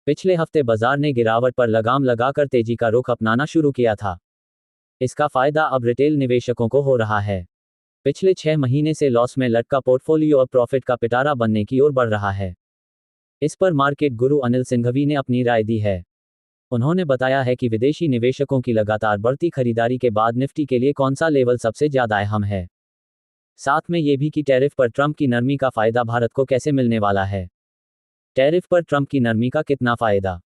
पिछले हफ्ते बाजार ने गिरावट पर लगाम लगाकर तेजी का रुख अपनाना शुरू किया था। इसका फायदा अब रिटेल निवेशकों को हो रहा है। पिछले 6 महीने से लॉस में लटका पोर्टफोलियो अब प्रॉफिट का पिटारा बनने की ओर बढ़ रहा है। इस पर मार्केट गुरु अनिल सिंघवी ने अपनी राय दी है। उन्होंने बताया है कि विदेशी निवेशकों की लगातार बढ़ती खरीदारी के बाद निफ्टी के लिए कौन सा लेवल सबसे ज्यादा अहम है। साथ में ये भी कि टैरिफ पर ट्रंप की नरमी का फायदा भारत को कैसे मिलने वाला है। टैरिफ पर ट्रंप की नरमी का कितना फायदा।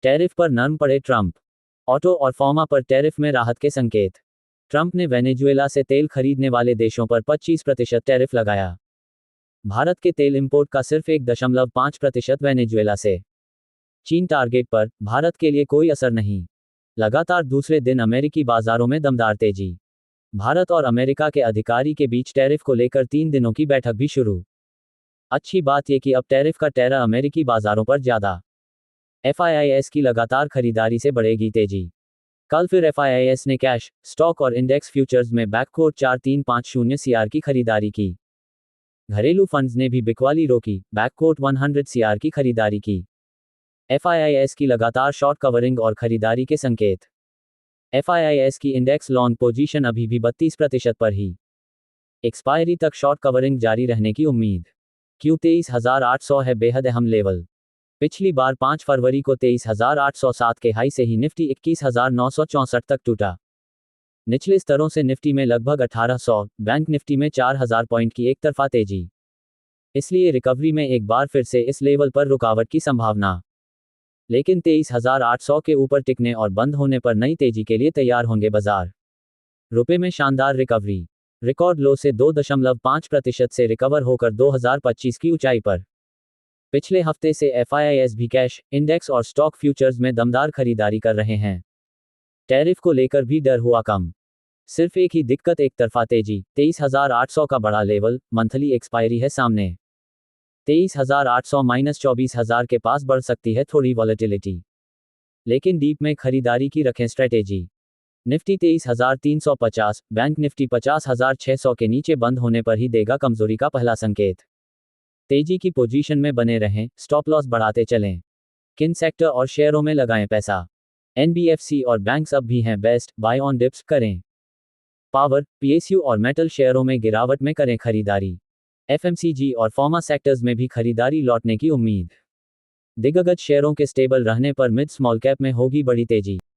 टैरिफ पर नरम पड़े ट्रंप। ऑटो और फार्मा पर टैरिफ में राहत के संकेत। ट्रंप ने वेनेजुएला से तेल खरीदने वाले देशों पर 25% टैरिफ लगाया। भारत के तेल इंपोर्ट का सिर्फ 1.5% वेनेजुएला से। चीन टारगेट पर, भारत के लिए कोई असर नहीं। लगातार दूसरे दिन अमेरिकी बाजारों में दमदार तेजी। भारत और अमेरिका के अधिकारी के बीच टैरिफ को लेकर 3 दिनों की बैठक भी शुरू। अच्छी बात यह कि अब टैरिफ का टैरा अमेरिकी बाजारों पर ज्यादा। FIIs की लगातार खरीदारी से बढ़ेगी तेजी। कल फिर FIIs ने कैश, स्टॉक और इंडेक्स फ्यूचर्स में बैककोट 4350 CR की खरीदारी की। घरेलू फंड्स ने भी बिकवाली रोकी, बैककोट 100 CR की खरीदारी की। FIIs की लगातार शॉर्ट कवरिंग और खरीदारी के संकेत। FIIs की इंडेक्स लॉन्ग पोजीशन अभी भी 32% पर ही। एक्सपायरी तक शॉर्ट कवरिंग जारी रहने की उम्मीद। Q 23,800 है बेहद अहम लेवल। पिछली बार 5 फरवरी को 23,807 के हाई से ही निफ्टी 21,964 तक टूटा। निचले स्तरों से निफ्टी में लगभग 1,800, बैंक निफ्टी में 4,000 पॉइंट की एक तरफा तेजी। इसलिए रिकवरी में एक बार फिर से इस लेवल पर रुकावट की संभावना। लेकिन 23,800 के ऊपर टिकने और बंद होने पर नई तेजी के लिए तैयार होंगे बाजार। रुपए में शानदार रिकवरी। रिकॉर्ड लो से 2.5% से रिकवर होकर 2025 की ऊंचाई पर। पिछले हफ्ते से FIIs भी कैश, इंडेक्स और स्टॉक फ्यूचर्स में दमदार खरीदारी कर रहे हैं। टैरिफ को लेकर भी डर हुआ कम। सिर्फ एक ही दिक्कत, एक तरफा तेजी। 23,800 का बड़ा लेवल, मंथली एक्सपायरी है सामने। 23,800 माइनस 24,000 के पास बढ़ सकती है थोड़ी वॉलेटिलिटी। लेकिन डीप में खरीदारी की रखें स्ट्रेटेजी। निफ्टी 23,350, बैंक निफ्टी 50,600 के नीचे बंद होने पर ही देगा कमजोरी का पहला संकेत। तेजी की पोजीशन में बने रहें, स्टॉप लॉस बढ़ाते चलें। किन सेक्टर और शेयरों में लगाएं पैसा। NBFC और बैंक्स अब भी हैं बेस्ट, बाय ऑन डिप्स करें। पावर, PSU और मेटल शेयरों में गिरावट में करें खरीदारी। FMCG और फार्मा सेक्टर्स में भी खरीदारी लौटने की उम्मीद। दिग्गज शेयरों के स्टेबल रहने पर मिड स्मॉल कैप में होगी बड़ी तेजी।